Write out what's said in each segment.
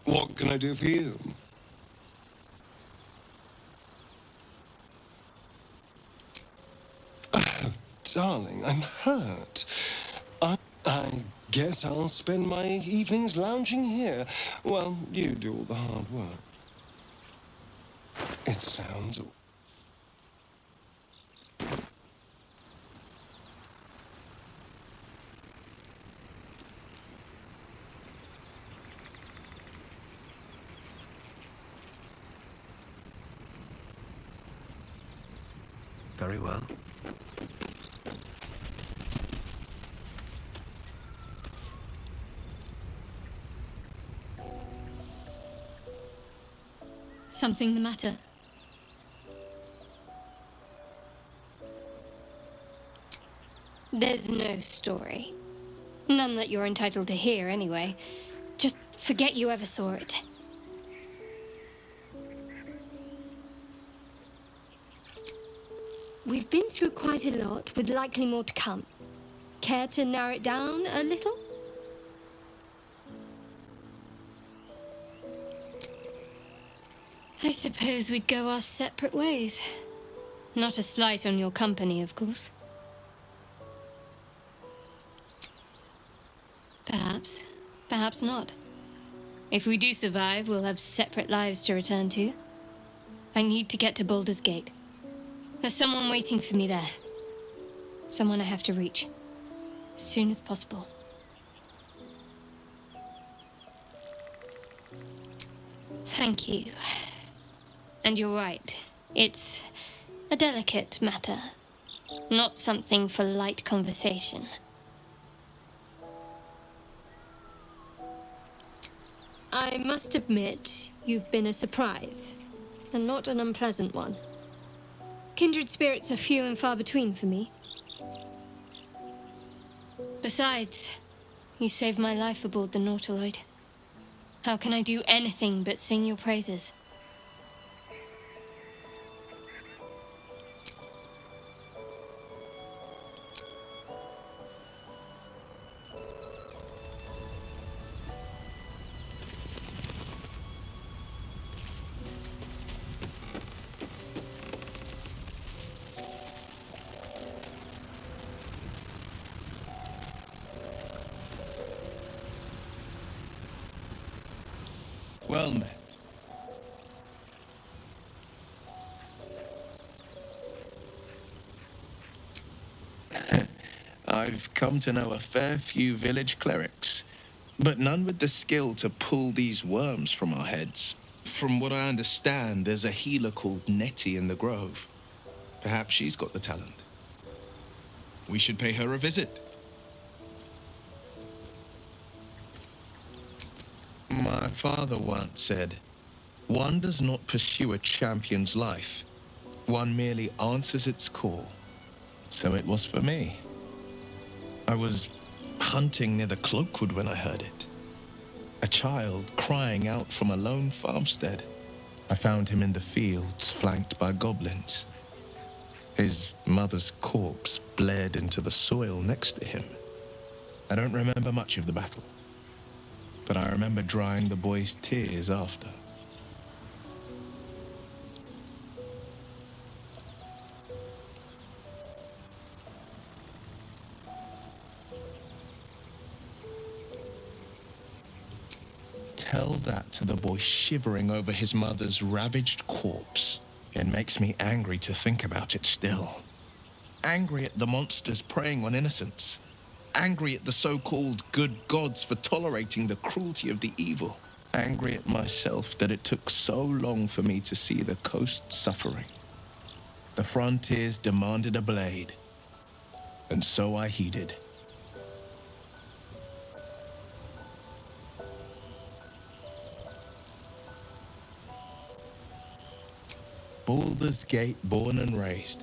What can I do for you? Darling, I'm hurt. I guess I'll spend my evenings lounging here while you do all the hard work. It sounds... Very well. Something the matter? There's no story. None that you're entitled to hear, anyway. Just forget you ever saw it. We've been through quite a lot, with likely more to come. Care to narrow it down a little? I suppose we'd go our separate ways. Not a slight on your company, of course. Perhaps. Perhaps not. If we do survive, we'll have separate lives to return to. I need to get to Baldur's Gate. There's someone waiting for me there. Someone I have to reach. As soon as possible. Thank you. And you're right. It's a delicate matter. Not something for light conversation. I must admit, you've been a surprise, and not an unpleasant one. Kindred spirits are few and far between for me. Besides, you saved my life aboard the Nautiloid. How can I do anything but sing your praises? Well met. I've come to know a fair few village clerics, but none with the skill to pull these worms from our heads. From what I understand, there's a healer called Nettie in the Grove. Perhaps she's got the talent. We should pay her a visit. My father once said, "One does not pursue a champion's life. One merely answers its call." So it was for me. I was hunting near the Cloakwood when I heard it. A child crying out from a lone farmstead. I found him in the fields, flanked by goblins. His mother's corpse bled into the soil next to him. I don't remember much of the battle, but I remember drying the boy's tears after. Tell that to the boy shivering over his mother's ravaged corpse. It makes me angry to think about it still. Angry at the monsters preying on innocents. Angry at the so-called good gods for tolerating the cruelty of the evil. Angry at myself that it took so long for me to see the coast suffering. The frontiers demanded a blade, and so I heeded. Baldur's Gate born and raised,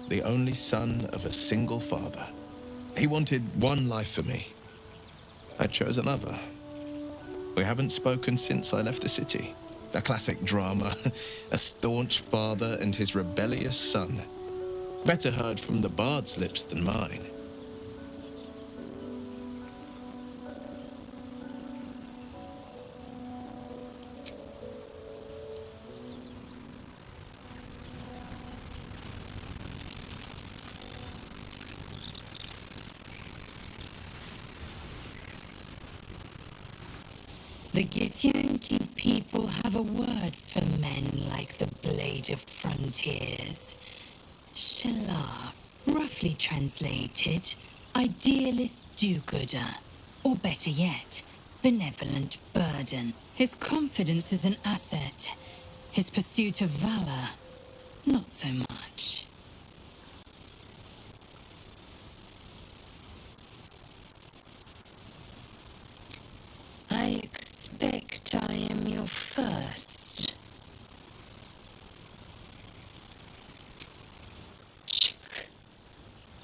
the only son of a single father. He wanted one life for me. I chose another. We haven't spoken since I left the city. A classic drama, a staunch father and his rebellious son. Better heard from the bard's lips than mine. The Githyanki people have a word for men like the Blade of Frontiers. Shalar, roughly translated, idealist do-gooder, or better yet, benevolent burden. His confidence is an asset. His pursuit of valor, not so much. I expect I am your first.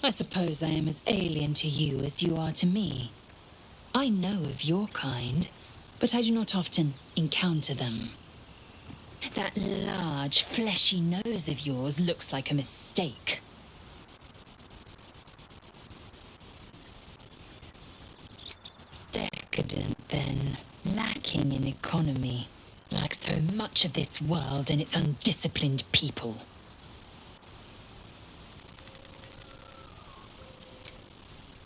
I suppose I am as alien to you as you are to me. I know of your kind, but I do not often encounter them. That large, fleshy nose of yours looks like a mistake. Decadent, then. Lacking in economy. Like so much of this world and its undisciplined people.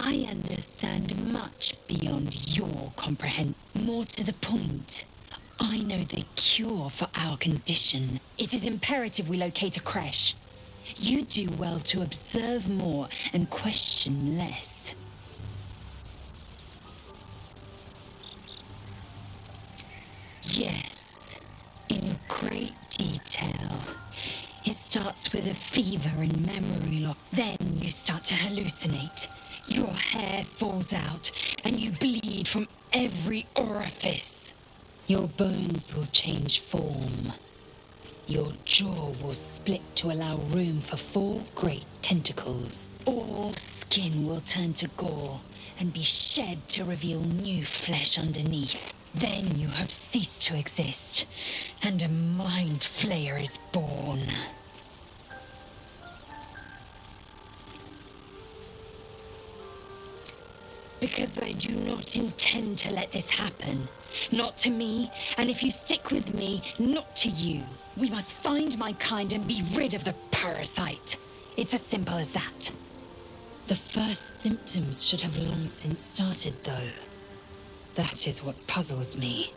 I understand much beyond your comprehension. More to the point, I know the cure for our condition. It is imperative we locate a creche. You do well to observe more and question less. Yes, in great detail. It starts with a fever and memory loss. Then you start to hallucinate. Your hair falls out, and you bleed from every orifice. Your bones will change form. Your jaw will split to allow room for 4 great tentacles. All skin will turn to gore and be shed to reveal new flesh underneath. Then you have ceased to exist, and a mind flayer is born. Because I do not intend to let this happen. Not to me, and if you stick with me, not to you. We must find my kind and be rid of the parasite. It's as simple as that. The first symptoms should have long since started, though. That is what puzzles me.